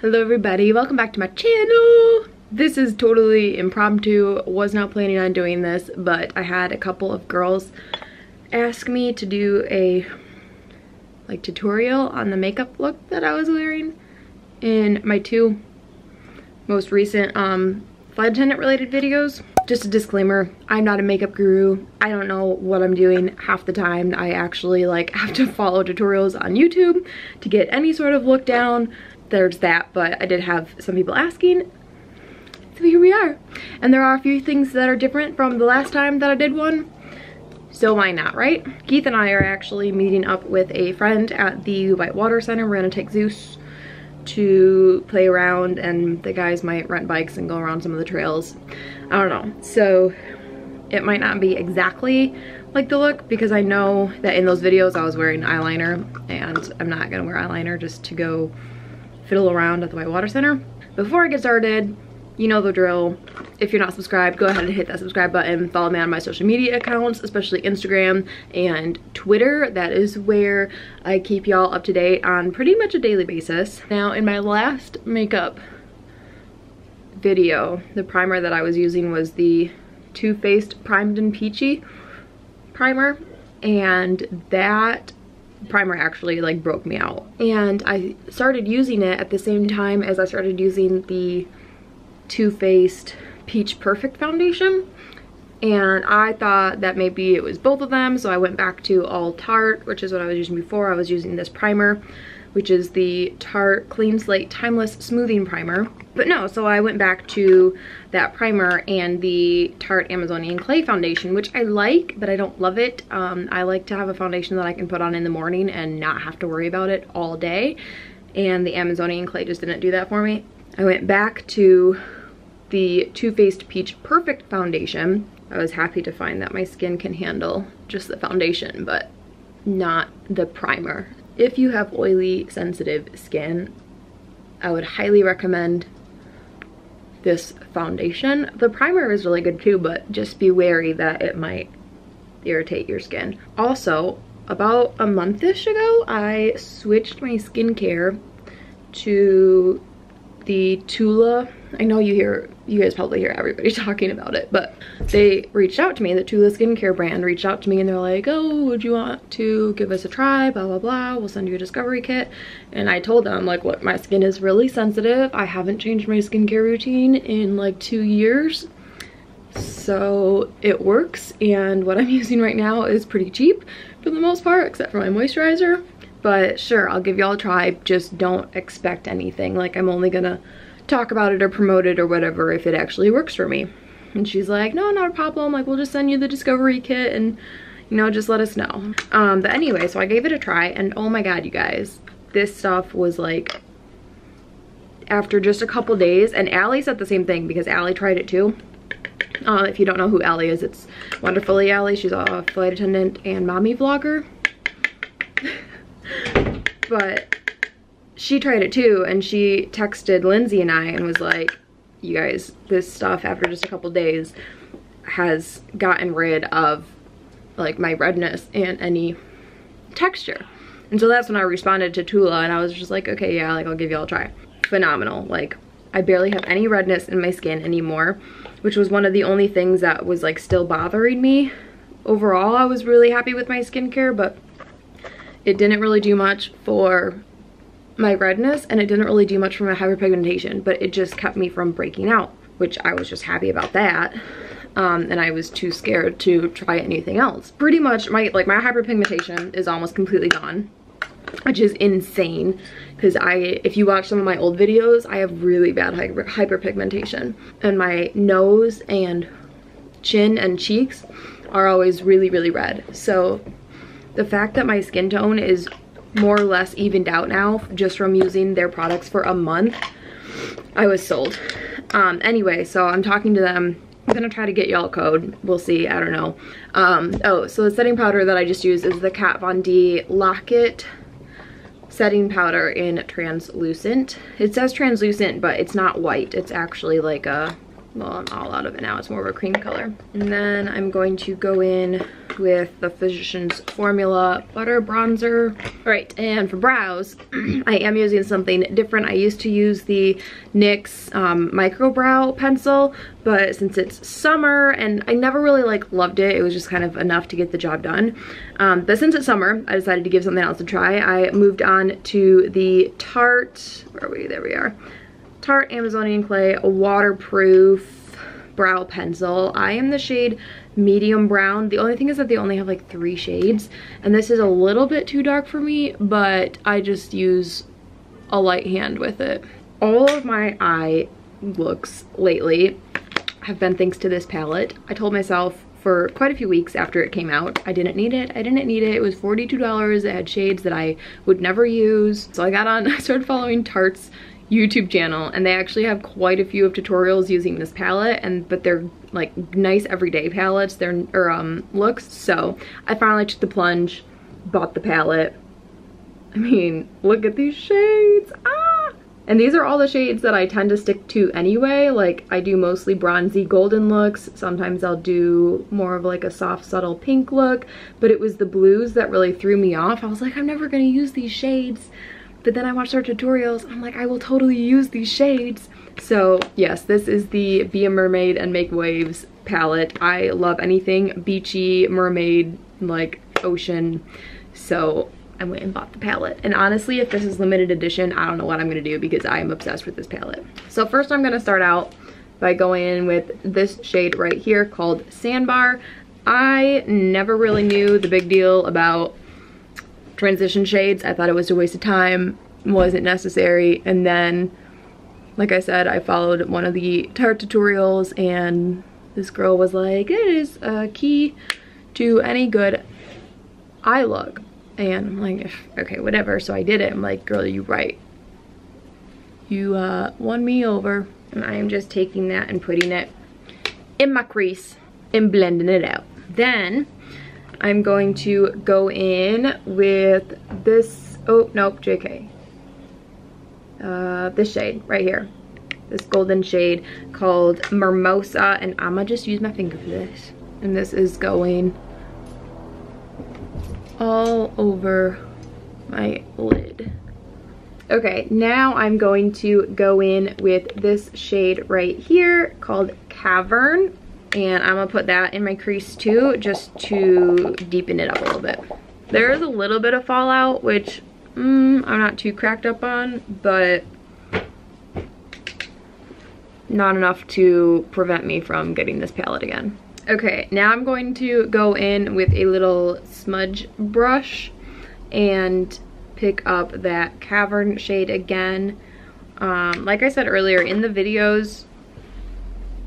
Hello everybody, welcome back to my channel. This is totally impromptu, was not planning on doing this, but I had a couple of girls ask me to do a tutorial on the makeup look that I was wearing in my two most recent flight attendant related videos. Just a disclaimer, I'm not a makeup guru. I don't know what I'm doing half the time. I actually have to follow tutorials on YouTube to get any sort of look down. There's that, but I did have some people asking, so here we are. And there are a few things that are different from the last time that I did one, so why not, right? Keith and I are actually meeting up with a friend at the Whitewater Center. We're gonna take Zeus to play around, and the guys might rent bikes and go around some of the trails. I don't know, so it might not be exactly like the look, because I know that in those videos I was wearing eyeliner, and I'm not gonna wear eyeliner just to go fiddle around at the Whitewater Center. Before I get started, you know the drill. If you're not subscribed, go ahead and hit that subscribe button. Follow me on my social media accounts, especially Instagram and Twitter. That is where I keep y'all up to date on pretty much a daily basis. Now, in my last makeup video, the primer that I was using was the Too Faced Primed and Peachy primer, and that primer actually broke me out. And I started using it at the same time as I started using the Too Faced Peach Perfect foundation, and I thought that maybe it was both of them, so I went back to all Tarte, which is what I was using before. I was using this primer, which is the Tarte Clean Slate Timeless Smoothing Primer. But no, so I went back to that primer and the Tarte Amazonian Clay foundation, which I like, but I don't love it. I like to have a foundation that I can put on in the morning and not have to worry about it all day, and the Amazonian Clay just didn't do that for me. I went back to the Too Faced Peach Perfect foundation. I was happy to find that my skin can handle just the foundation, but not the primer. If you have oily, sensitive skin, I would highly recommend this foundation. The primer is really good too, but just be wary that it might irritate your skin. Also, about a month-ish ago, I switched my skincare to the Tula. I know you guys probably hear everybody talking about it, but they reached out to me, the Tula skincare brand reached out to me, and they're like, oh, would you want to give us a try, blah, blah, blah, we'll send you a discovery kit. And I told them, look, my skin is really sensitive. I haven't changed my skincare routine in 2 years. So it works, and what I'm using right now is pretty cheap for the most part, except for my moisturizer. But sure, I'll give y'all a try. Just don't expect anything. I'm only gonna talk about it or promote it or whatever if it actually works for me. And she's like, no, not a problem. We'll just send you the discovery kit and, just let us know. But anyway, so I gave it a try, and oh my God, you guys, this stuff was after just a couple days, and Allie said the same thing because Allie tried it too. If you don't know who Allie is, it's Wonderfully Allie. She's a flight attendant and mommy vlogger. But she tried it too, and she texted Lindsay and I and was like, you guys, this stuff after just a couple days has gotten rid of my redness and any texture. And so that's when I responded to Tula, and I was just like, okay, yeah, I'll give y'all a try. Phenomenal. I barely have any redness in my skin anymore, which was one of the only things that was still bothering me. Overall, I was really happy with my skincare, but it didn't really do much for my redness, and it didn't really do much for my hyperpigmentation, but it just kept me from breaking out, which I was just happy about that. And I was too scared to try anything else. Pretty much my hyperpigmentation is almost completely gone, which is insane, because if you watch some of my old videos, I have really bad hyperpigmentation, and my nose and chin and cheeks are always really, really red. So the fact that my skin tone is more or less evened out now just from using their products for a month, I was sold. Anyway, so I'm talking to them. I'm gonna try to get y'all a code. We'll see, I don't know. Oh, so the setting powder that I just used is the Kat Von D Lock-It setting powder in translucent. It says translucent, but it's not white. It's actually Well, I'm all out of it now. It's more of a cream color. And then I'm going to go in with the Physicians Formula Butter Bronzer. All right, and for brows, I am using something different. I used to use the NYX Micro Brow Pencil, but since it's summer and I never really like loved it, it was just kind of enough to get the job done. But since it's summer, I decided to give something else a try. I moved on to the Tarte, where are we? There we are. Tarte Amazonian Clay waterproof brow pencil. I am the shade medium brown. The only thing is that they only have like 3 shades, and this is a little bit too dark for me, but I just use a light hand with it. All of my eye looks lately have been thanks to this palette. I told myself for quite a few weeks after it came out, I didn't need it. It was $42. It had shades that I would never use. So I started following Tarte's YouTube channel, and they actually have quite a few of tutorials using this palette, but they're like nice everyday palettes, looks. So I finally took the plunge, bought the palette. I mean, look at these shades. And these are all the shades that I tend to stick to anyway. Like, I do mostly bronzy golden looks. Sometimes I'll do more of like a soft subtle pink look, but it was the blues that really threw me off. I was like, I'm never gonna use these shades. But then I watched their tutorials, I'm like, I will totally use these shades. So yes, this is the Be a Mermaid and Make Waves palette. I love anything beachy, mermaid, like ocean. So I went and bought the palette. And honestly, if this is limited edition, I don't know what I'm gonna do because I am obsessed with this palette. So first I'm gonna start out by going in with this shade right here called Sandbar. I never really knew the big deal about transition shades. I thought it was a waste of time, wasn't necessary. And then, like I said, I followed one of the Tarte tutorials, and this girl was like, it is a key to any good eye look. And I'm like, okay, whatever. So I did it. I'm like, girl, you right. You won me over. And I am just taking that and putting it in my crease and blending it out. Then I'm going to go in with this, oh, nope, JK. This shade right here. This golden shade called Mimosa, and I'm gonna just use my finger for this. And this is going all over my lid. Okay, now I'm going to go in with this shade right here called Cavern. And I'm gonna put that in my crease too, just to deepen it up a little bit. There is a little bit of fallout, which I'm not too cracked up on, but not enough to prevent me from getting this palette again. Okay, now I'm going to go in with a little smudge brush and pick up that Cavern shade again. Like I said earlier, in the videos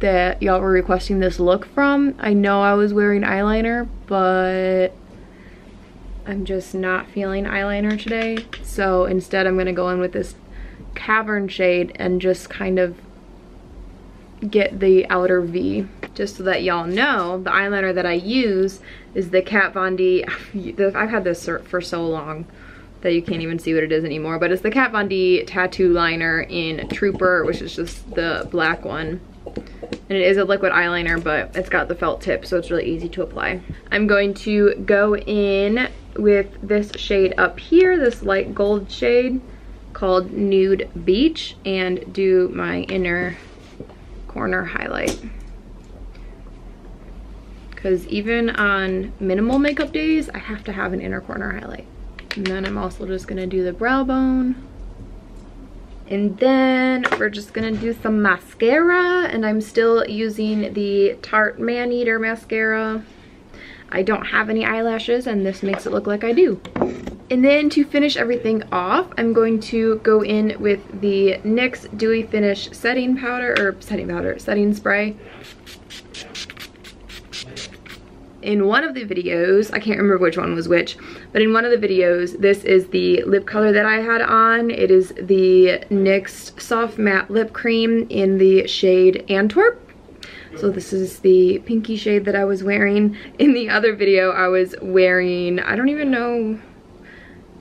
that y'all were requesting this look from, I know I was wearing eyeliner, but I'm just not feeling eyeliner today. So instead I'm gonna go in with this Cavern shade and just kind of get the outer V. Just so that y'all know, the eyeliner that I use is the Kat Von D. I've had this for so long that you can't even see what it is anymore, but it's the Kat Von D tattoo liner in Trooper, which is just the black one. And it is a liquid eyeliner, but it's got the felt tip, so it's really easy to apply. I'm going to go in with this shade up here, this light gold shade called Nude Beach, and do my inner corner highlight. Because even on minimal makeup days, I have to have an inner corner highlight. And then I'm also just gonna do the brow bone. And then we're just gonna do some mascara, and I'm still using the Tarte Man-Eater mascara. I don't have any eyelashes, and this makes it look like I do. And then to finish everything off, I'm going to go in with the NYX Dewy Finish setting spray. In one of the videos, I can't remember which one was which, but in one of the videos, this is the lip color that I had on. It is the NYX Soft Matte Lip Cream in the shade Antwerp. So this is the pinky shade that I was wearing. In the other video, I was wearing, I don't even know,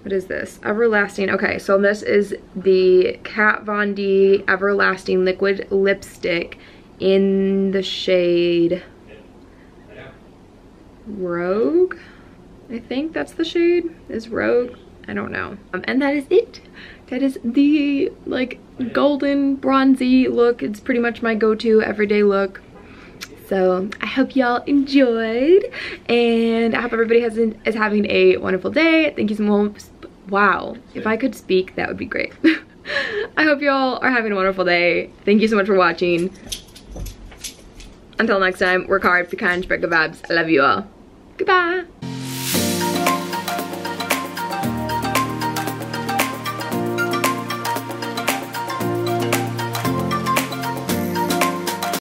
what is this? Everlasting. Okay, so this is the Kat Von D Everlasting Liquid Lipstick in the shade Rogue. I think that's the shade, is Rogue. I don't know. And that is it. That is the like golden bronzy look. It's pretty much my go-to everyday look. So I hope y'all enjoyed, and I hope everybody is having a wonderful day. Thank you so much. Wow, if I could speak, that would be great. I hope y'all are having a wonderful day. Thank you so much for watching. Until next time, work hard, be kind, spread good vibes. I love you all. Goodbye.